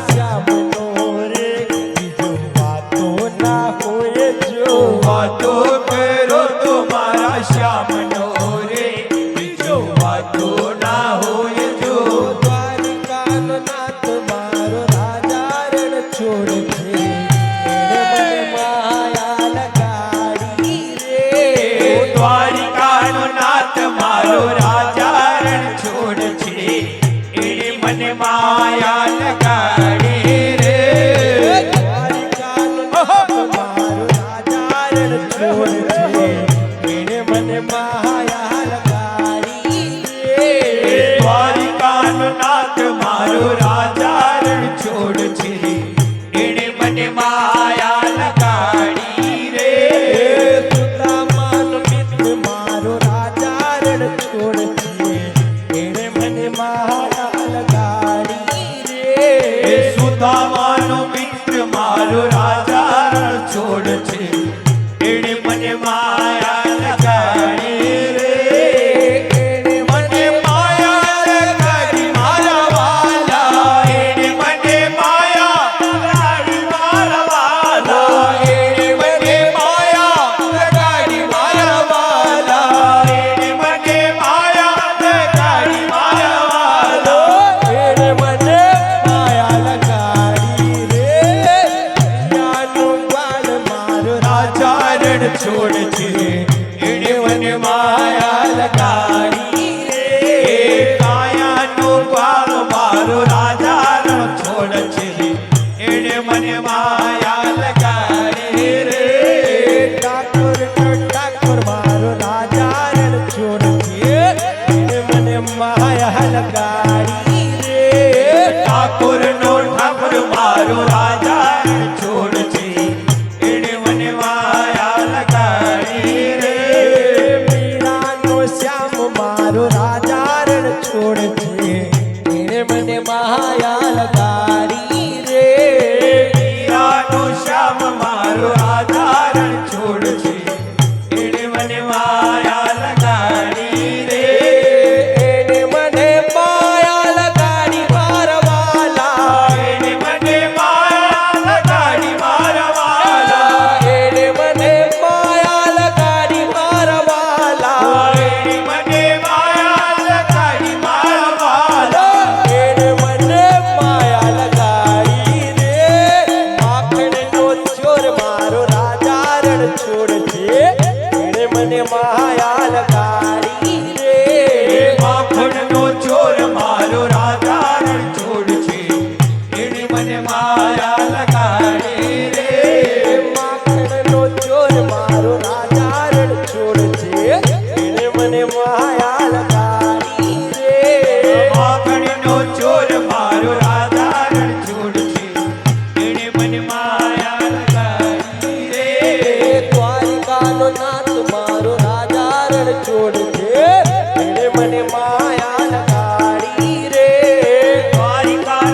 શ્યામનો રે બીજો વાતો ના હોય જો વાતો કરો તો મારા શ્યામનો રે બીજો વાતો ના હોય જો દ્વારિકાનો નાથ મારો રાજા રણ છોડ છે એણે મને માયા લગાડી રે દ્વારિકાનો નાથ મારો રાજા રણ છોડ છે એણે મને માયા લગાડી રે દ્વારિકાનો નાથ મારો રાજા રણ છોડ છે એણે મને માયા લગાડી રે દ્વારિકાનો નાથ મારો રાજા રણ છોડ છે એણે મને માયા લગાડી રે સુદામાનો મિત્ર મારો રાજા રણ છોડ છે એણે મને માયા લગાડી રે સુદામાનો મિત્ર મારો રાજા રણ છોડ છે એણે મને માયા લગાડી રે એણે મને માયા લગાડી મારા વાલા એણે મને માયા લગાડી મારા વાલા એણે મને માયા લગાડી મારા વાલા એણે મને માયા લગાડી મારા વાલા એણે મને માયા લગાડી રે યાનો બાળ મારો રાજા રણ છોડ છે એણે મને માયા લગાડી રે કાયાનો ગ્વાલ મારો રાજા રણ છોડ છે એણે મને માયા લગાડી રે ઠાકોર મારો રાજા રણ છોડ છે એણે મને માયા લગાડી રે ઠાકોરનો ઠાકોર મારો રાજા રણ છોડ છે એણે મને માયા લગાડી રે મીરાનો શ્યામ મારો રાજા રણ છોડ છે એણે મને માયા લગાડી રે મીરાનો શ્યામ મારો રાજા રણ છોડ છે એણે મને માયા લગાડી રે એણે મને માયા લગાડી મારા વાલા એણે મને માયા લગાડી મારા વાલા એણે મને માયા લગાડી મારા વાલા એણે મને માયા લગાડી મારા વાલા એણે મને માયા લગાડી રે માખણનો ચોર મારો રાજા રણ છોડ છે એણે મને માયા લગાડી રે માખણનો ચોર મારો રાજા રણ છોડ છે એણે મને માયા લગાડી